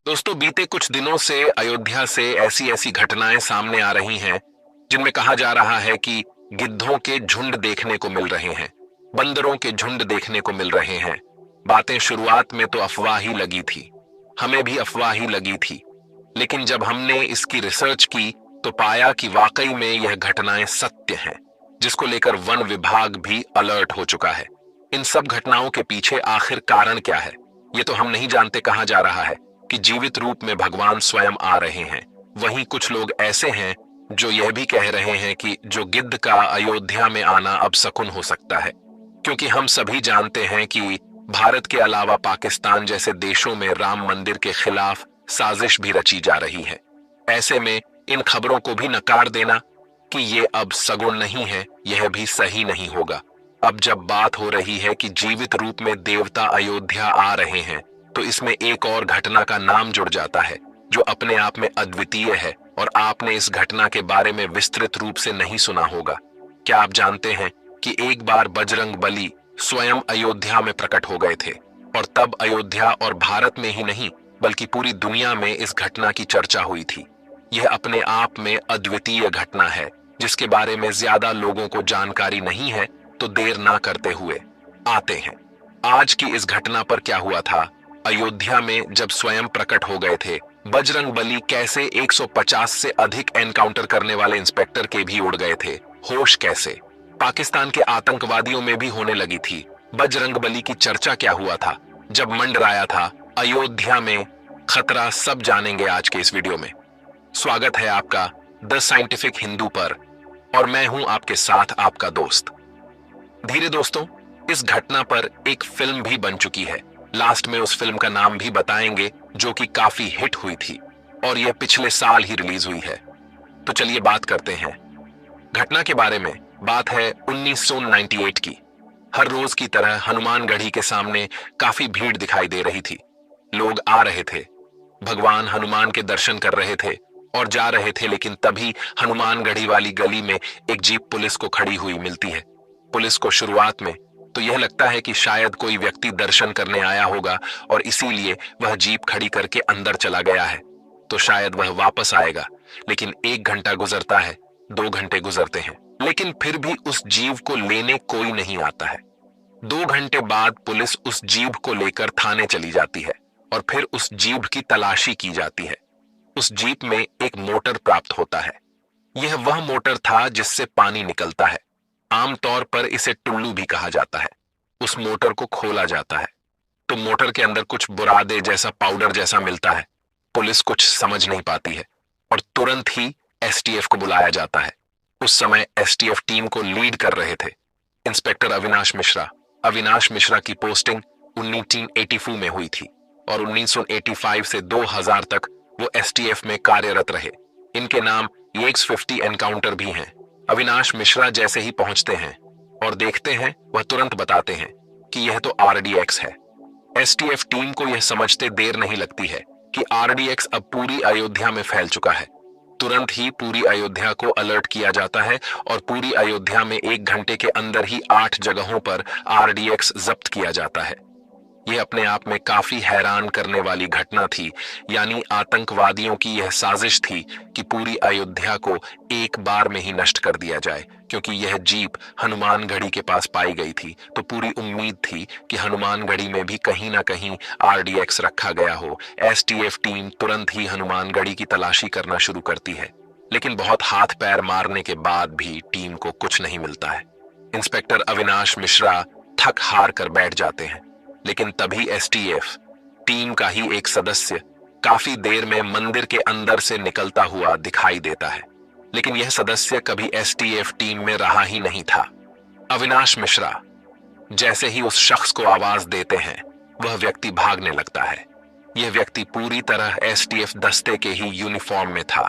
दोस्तों, बीते कुछ दिनों से अयोध्या से ऐसी ऐसी घटनाएं सामने आ रही हैं जिनमें कहा जा रहा है कि गिद्धों के झुंड देखने को मिल रहे हैं, बंदरों के झुंड देखने को मिल रहे हैं। बातें शुरुआत में तो अफवाह ही लगी थी, हमें भी अफवाह ही लगी थी, लेकिन जब हमने इसकी रिसर्च की तो पाया कि वाकई में यह घटनाएं सत्य हैं, जिसको लेकर वन विभाग भी अलर्ट हो चुका है। इन सब घटनाओं के पीछे आखिर कारण क्या है, ये तो हम नहीं जानते। कहा जा रहा है कि जीवित रूप में भगवान स्वयं आ रहे हैं। वहीं कुछ लोग ऐसे हैं जो यह भी कह रहे हैं कि जो गिद्ध का अयोध्या में आना अब शकुन हो सकता है, क्योंकि हम सभी जानते हैं कि भारत के अलावा पाकिस्तान जैसे देशों में राम मंदिर के खिलाफ साजिश भी रची जा रही है। ऐसे में इन खबरों को भी नकार देना कि ये अब सगुन नहीं है, यह भी सही नहीं होगा। अब जब बात हो रही है कि जीवित रूप में देवता अयोध्या आ रहे हैं, तो इसमें एक और घटना का नाम जुड़ जाता है जो अपने आप में अद्वितीय है, और आपने इस घटना के बारे में विस्तृत रूप से नहीं सुना होगा। क्या आप जानते हैं कि एक बार बजरंग बली स्वयं अयोध्या में प्रकट हो गए थे, और तब अयोध्या और भारत में ही नहीं बल्कि पूरी दुनिया में इस घटना की चर्चा हुई थी। यह अपने आप में अद्वितीय घटना है जिसके बारे में ज्यादा लोगों को जानकारी नहीं है। तो देर ना करते हुए आते हैं आज की इस घटना पर। क्या हुआ था अयोध्या में जब स्वयं प्रकट हो गए थे बजरंग बली? कैसे 150 से अधिक एनकाउंटर करने वाले इंस्पेक्टर के भी उड़ गए थे होश? कैसे पाकिस्तान के आतंकवादियों में भी होने लगी थी बजरंग बली की चर्चा? क्या हुआ था जब मंडराया था अयोध्या में खतरा? सब जानेंगे आज के इस वीडियो में। स्वागत है आपका द साइंटिफिक हिंदू पर, और मैं हूं आपके साथ आपका दोस्त धीरे। दोस्तों, इस घटना पर एक फिल्म भी बन चुकी है। लास्ट में उस फिल्म का नाम भी बताएंगे, जो कि काफी हिट हुई थी और यह पिछले साल ही रिलीज हुई है। तो चलिए बात करते हैं घटना के बारे में। बात है 1998 की। हर रोज की तरह हनुमानगढ़ी के सामने काफी भीड़ दिखाई दे रही थी। लोग आ रहे थे, भगवान हनुमान के दर्शन कर रहे थे और जा रहे थे, लेकिन तभी हनुमानगढ़ी वाली गली में एक जीप पुलिस को खड़ी हुई मिलती है। पुलिस को शुरुआत में तो यह लगता है कि शायद कोई व्यक्ति दर्शन करने आया होगा और इसीलिए वह जीप खड़ी करके अंदर चला गया है, तो शायद वह वापस आएगा। लेकिन 1 घंटा गुजरता है, 2 घंटे गुजरते हैं, लेकिन फिर भी उस जीव को लेने कोई नहीं आता है। 2 घंटे बाद पुलिस उस जीव को लेकर थाने चली जाती है और फिर उस जीव की तलाशी की जाती है। उस जीप में एक मोटर प्राप्त होता है। यह वह मोटर था जिससे पानी निकलता है। आमतौर पर इसे टुल्लू भी कहा जाता है। उस मोटर को खोला जाता है तो मोटर के अंदर कुछ बुरादे जैसा पाउडर जैसा मिलता है। पुलिस कुछ समझ नहीं पाती है और तुरंत ही एसटीएफ को बुलाया जाता है। उस समय एसटीएफ टीम को लीड कर रहे थे इंस्पेक्टर अविनाश मिश्रा। अविनाश मिश्रा की पोस्टिंग 1984 में हुई थी और 1985 से 2000 तक वो एसटीएफ में कार्यरत रहे। इनके नाम EX50 एनकाउंटर भी हैं। अविनाश मिश्रा जैसे ही पहुंचते हैं और देखते हैं, वह तुरंत बताते हैं कि यह तो RDX है। एसटीएफ टीम को यह समझते देर नहीं लगती है कि RDX अब पूरी अयोध्या में फैल चुका है। तुरंत ही पूरी अयोध्या को अलर्ट किया जाता है और पूरी अयोध्या में 1 घंटे के अंदर ही 8 जगहों पर RDX जब्त किया जाता है। यह अपने आप में काफी हैरान करने वाली घटना थी। यानी आतंकवादियों की यह साजिश थी कि पूरी अयोध्या को एक बार में ही नष्ट कर दिया जाए। क्योंकि यह जीप हनुमानगढ़ी के पास पाई गई थी, तो पूरी उम्मीद थी कि हनुमानगढ़ी में भी कहीं ना कहीं RDX रखा गया हो। एसटीएफ टीम तुरंत ही हनुमानगढ़ी की तलाशी करना शुरू करती है, लेकिन बहुत हाथ पैर मारने के बाद भी टीम को कुछ नहीं मिलता है। इंस्पेक्टर अविनाश मिश्रा थक हार कर बैठ जाते हैं, लेकिन तभी एसटीएफ टीम का ही एक सदस्य काफी देर में मंदिर के अंदर से निकलता हुआ दिखाई देता है। लेकिन यह सदस्य कभी एसटीएफ टीम में रहा ही नहीं था। अविनाश मिश्रा जैसे ही उस शख्स को आवाज देते हैं, वह व्यक्ति भागने लगता है। यह व्यक्ति पूरी तरह एसटीएफ दस्ते के ही यूनिफॉर्म में था।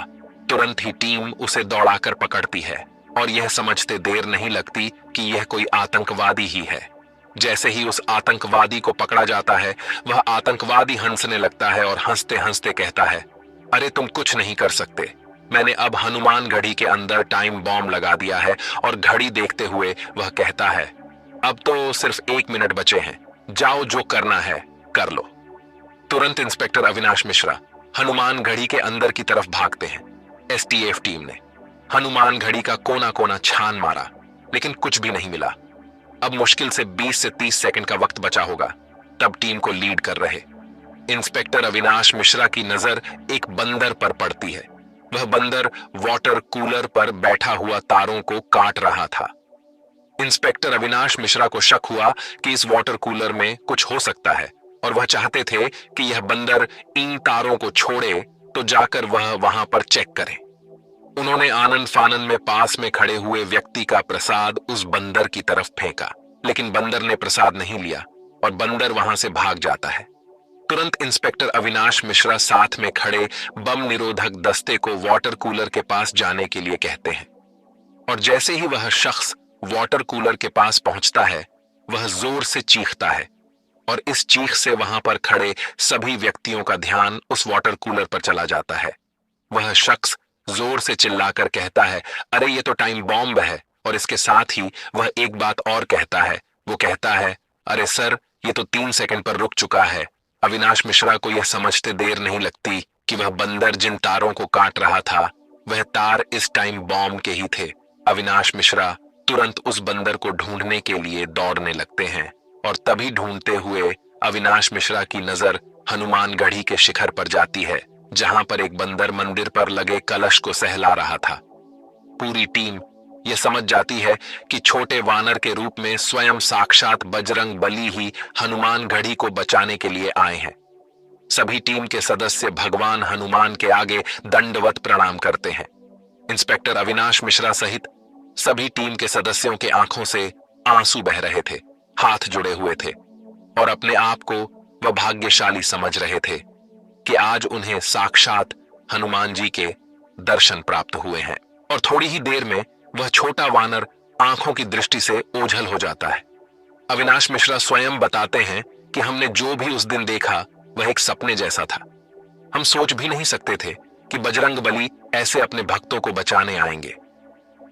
तुरंत ही टीम उसे दौड़ाकर पकड़ती है और यह समझते देर नहीं लगती कि यह कोई आतंकवादी ही है। जैसे ही उस आतंकवादी को पकड़ा जाता है, वह आतंकवादी हंसने लगता है और हंसते हंसते कहता है, अरे तुम कुछ नहीं कर सकते, मैंने अब हनुमानगढ़ी के अंदर टाइम बॉम्ब लगा दिया है। और घड़ी देखते हुए वह कहता है, अब तो सिर्फ 1 मिनट बचे हैं, जाओ जो करना है कर लो। तुरंत इंस्पेक्टर अविनाश मिश्रा हनुमान घड़ी के अंदर की तरफ भागते हैं। एसटीएफ टीम ने हनुमान घड़ी का कोना कोना छान मारा, लेकिन कुछ भी नहीं मिला। अब मुश्किल से 20 से 30 सेकंड का वक्त बचा होगा। तब टीम को लीड कर रहे इंस्पेक्टर अविनाश मिश्रा की नजर एक बंदर पर पड़ती है। वह बंदर वाटर कूलर पर बैठा हुआ तारों को काट रहा था। इंस्पेक्टर अविनाश मिश्रा को शक हुआ कि इस वाटर कूलर में कुछ हो सकता है और वह चाहते थे कि यह बंदर इन तारों को छोड़े तो जाकर वह वहां पर चेक करे। उन्होंने आनंद फानंद में पास में खड़े हुए व्यक्ति का प्रसाद उस बंदर की तरफ फेंका, लेकिन बंदर ने प्रसाद नहीं लिया और बंदर वहां से भाग जाता है। तुरंत इंस्पेक्टर अविनाश मिश्रा साथ में खड़े बम निरोधक दस्ते को वाटर कूलर के पास जाने के लिए कहते हैं और जैसे ही वह शख्स वाटर कूलर के पास पहुंचता है, वह जोर से चीखता है और इस चीख से वहां पर खड़े सभी व्यक्तियों का ध्यान उस वाटर कूलर पर चला जाता है। वह शख्स जोर से चिल्लाकर कहता है, अरे ये तो टाइम बॉम्ब है। और इसके साथ ही वह एक बात और कहता है। वो कहता है, अरे सर, ये तो 3 सेकंड पर रुक चुका है। अविनाश मिश्रा को यह समझते देर नहीं लगती कि वह बंदर जिन तारों को काट रहा था, वह तार इस टाइम बॉम्ब के ही थे। अविनाश मिश्रा तुरंत उस बंदर को ढूंढने के लिए दौड़ने लगते हैं और तभी ढूंढते हुए अविनाश मिश्रा की नजर हनुमान गढ़ी के शिखर पर जाती है, जहां पर एक बंदर मंदिर पर लगे कलश को सहला रहा था। पूरी टीम यह समझ जाती है कि छोटे वानर के रूप में स्वयं साक्षात बजरंग बली ही हनुमान गढ़ी को बचाने के लिए आए हैं। सभी टीम के सदस्य भगवान हनुमान के आगे दंडवत प्रणाम करते हैं। इंस्पेक्टर अविनाश मिश्रा सहित सभी टीम के सदस्यों के आंखों से आंसू बह रहे थे, हाथ जुड़े हुए थे और अपने आप को वह भाग्यशाली समझ रहे थे कि आज उन्हें साक्षात हनुमान जी के दर्शन प्राप्त हुए हैं। और थोड़ी ही देर में वह छोटा वानर आंखों की दृष्टि से ओझल हो जाता है। अविनाश मिश्रा स्वयं बताते हैं कि हमने जो भी उस दिन देखा वह एक सपने जैसा था। हम सोच भी नहीं सकते थे कि बजरंग बली ऐसे अपने भक्तों को बचाने आएंगे।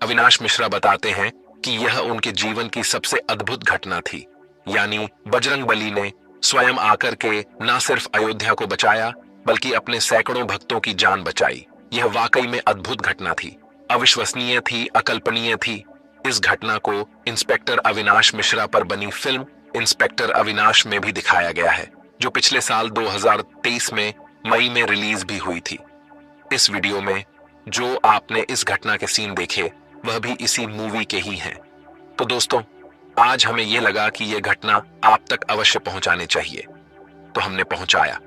अविनाश मिश्रा बताते हैं कि यह उनके जीवन की सबसे अद्भुत घटना थी, यानी बजरंग बली ने स्वयं आकर के न सिर्फ अयोध्या को बचाया बल्कि अपने सैकड़ों भक्तों की जान बचाई। यह वाकई में अद्भुत घटना थी, अविश्वसनीय थी, अकल्पनीय थी। इस घटना को इंस्पेक्टर अविनाश मिश्रा पर बनी फिल्म इंस्पेक्टर अविनाश में भी दिखाया गया है, जो पिछले साल 2023 में मई में रिलीज भी हुई थी। इस वीडियो में जो आपने इस घटना के सीन देखे वह भी इसी मूवी के ही हैं। तो दोस्तों, आज हमें यह लगा कि यह घटना आप तक अवश्य पहुंचानी चाहिए, तो हमने पहुंचाया।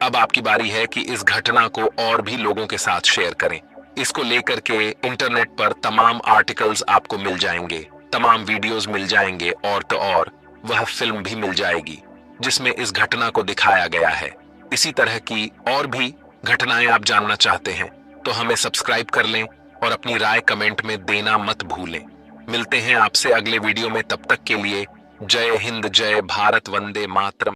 अब आपकी बारी है कि इस घटना को और भी लोगों के साथ शेयर करें। इसको लेकर के इंटरनेट पर तमाम आर्टिकल्स आपको मिल जाएंगे, तमाम वीडियोस मिल जाएंगे और तो और वह फिल्म भी मिल जाएगी जिसमें इस घटना को दिखाया गया है। इसी तरह की और भी घटनाएं आप जानना चाहते हैं तो हमें सब्सक्राइब कर लें और अपनी राय कमेंट में देना मत भूलें। मिलते हैं आपसे अगले वीडियो में, तब तक के लिए जय हिंद, जय भारत, वंदे मातरम।